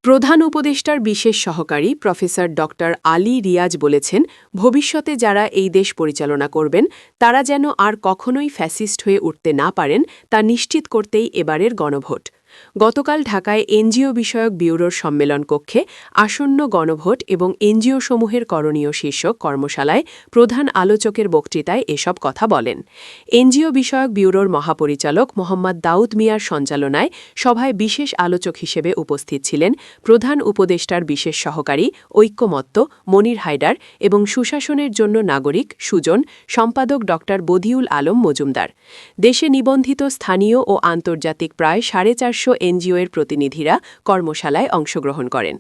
প্রধান উপদেষ্টার বিশেষ সহকারী প্রফেসর ড আলী রিয়াজ বলেছেন, ভবিষ্যতে যারা এই দেশ পরিচালনা করবেন তারা যেন আর কখনোই ফ্যাসিস্ট হয়ে উঠতে না পারেন তা নিশ্চিত করতেই এবারের গণভোট। গতকাল ঢাকায় এনজিও বিষয়ক ব্যুরোর সম্মেলন কক্ষে আসন্ন গণভোট এবং এনজিওসমূহের করণীয় শীর্ষক কর্মশালায় প্রধান আলোচকের বক্তৃতায় এসব কথা বলেন। এনজিও বিষয়ক ব্যুরোর মহাপরিচালক মোহাম্মদ দাউদ মিয়ার সঞ্চালনায় সভায় বিশেষ আলোচক হিসেবে উপস্থিত ছিলেন প্রধান উপদেষ্টার বিশেষ সহকারী ঐক্যমত্য মনির হায়দার এবং সুশাসনের জন্য নাগরিক সুজন সম্পাদক ড বদিউল আলম মজুমদার। দেশে নিবন্ধিত স্থানীয় ও আন্তর্জাতিক প্রায় 450 এনজিওর প্রতিনিধিরা কর্মশালায় অংশগ্রহণ করেন।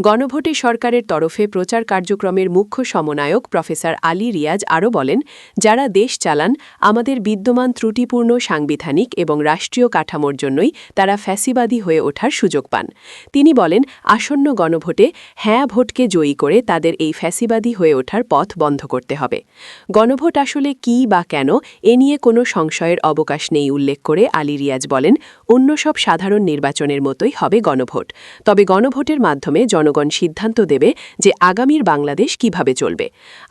গণভোটে সরকারের তরফে প্রচার কার্যক্রমের মুখ্য সমন্বয়ক প্রফেসর আলী রিয়াজ আরও বলেন, যারা দেশ চালান আমাদের বিদ্যমান ত্রুটিপূর্ণ সাংবিধানিক এবং রাষ্ট্রীয় কাঠামোর জন্যই তারা ফ্যাসিবাদী হয়ে ওঠার সুযোগ পান। তিনি বলেন, আসন্ন গণভোটে হ্যাঁ ভোটকে জয়ী করে তাদের এই ফ্যাসিবাদী হয়ে ওঠার পথ বন্ধ করতে হবে। গণভোট আসলে কী বা কেন এ নিয়ে কোনো সংশয়ের অবকাশ নেই উল্লেখ করে আলী রিয়াজ বলেন, অন্য সব সাধারণ নির্বাচনের মতোই হবে গণভোট। তবে গণভোটের মাধ্যমে জনগণ সিদ্ধান্ত দেবে যে আগামীর বাংলাদেশ কিভাবে চলবে।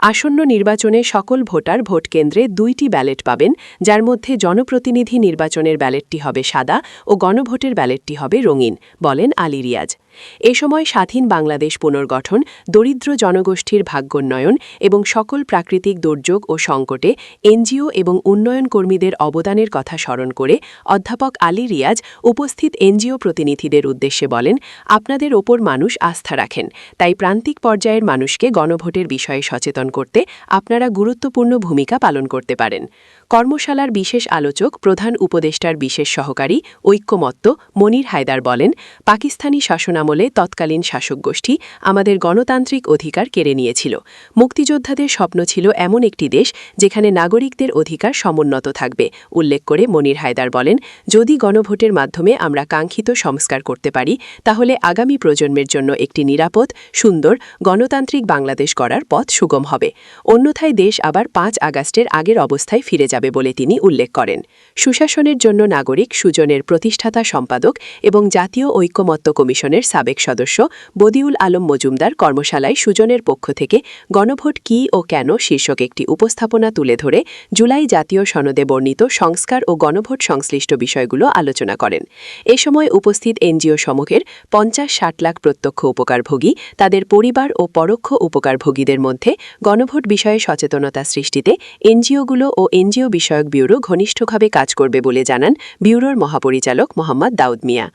আসন্ন নির্বাচনে সকল ভোটার ভোট কেন্দ্রে 2টি ব্যালট পাবেন, যার মধ্যে জনপ্রতিনিধি নির্বাচনের ব্যালটটি হবে সাদা ও গণভোটের ব্যালটটি হবে রঙিন, বলেন আলী রিয়াজ। এ সময় স্বাধীন বাংলাদেশ পুনর্গঠন, দরিদ্র জনগোষ্ঠীর ভাগ্যোন্নয়ন এবং সকল প্রাকৃতিক দুর্যোগ ও সংকটে এনজিও এবং উন্নয়ন কর্মীদের অবদানের কথা স্মরণ করে অধ্যাপক আলী রিয়াজ উপস্থিত এনজিও প্রতিনিধিদের উদ্দেশ্যে বলেন, আপনাদের ওপর মানুষ আস্থা রাখেন, তাই প্রান্তিক পর্যায়ের মানুষকে গণভোটের বিষয়ে সচেতন করতে আপনারা গুরুত্বপূর্ণ ভূমিকা পালন করতে পারেন। কর্মশালার বিশেষ আলোচক প্রধান উপদেষ্টার বিশেষ সহকারী ঐক্যমত্য মনির হায়দার বলেন, পাকিস্তানি শাসনামলে তৎকালীন শাসকগোষ্ঠী আমাদের গণতান্ত্রিক অধিকার কেড়ে নিয়েছিল। মুক্তিযোদ্ধাদের স্বপ্ন ছিল এমন একটি দেশ যেখানে নাগরিকদের অধিকার সমুন্নত থাকবে। উল্লেখ করে মনির হায়দার বলেন, যদি গণভোটের মাধ্যমে আমরা কাঙ্ক্ষিত সংস্কার করতে পারি তাহলে আগামী প্রজন্মের জন্য একটি নিরাপদ, সুন্দর, গণতান্ত্রিক বাংলাদেশ গড়ার পথ সুগম হবে। অন্যথায় দেশ আবার 5 আগস্টের আগের অবস্থায় ফিরে যাবে বলে তিনি উল্লেখ করেন। সুশাসনের জন্য নাগরিক সুজনের প্রতিষ্ঠাতা সম্পাদক এবং জাতীয় ঐক্যমত্য কমিশনের সাবেক সদস্য বদিউল আলম মজুমদার কর্মশালায় সুজনের পক্ষ থেকে গণভোট কী ও কেন শীর্ষক একটি উপস্থাপনা তুলে ধরে জুলাই জাতীয় সনদে বর্ণিত সংস্কার ও গণভোট সংশ্লিষ্ট বিষয়গুলো আলোচনা করেন। এ সময় উপস্থিত এনজিও সমূহের 50-60 লাখ প্রত্যক্ষ উপকারভোগী, তাদের পরিবার ও পরোক্ষ উপকারভোগীদের মধ্যে গণভোট বিষয়ে সচেতনতা সৃষ্টিতে এনজিওগুলো ও এনজিও বিষয়ক ব্যুরো ঘনিষ্ঠভাবে কাজ করবে বলে জানান ব্যুরোর মহাপরিচালক মোহাম্মদ দাউদ মিয়া।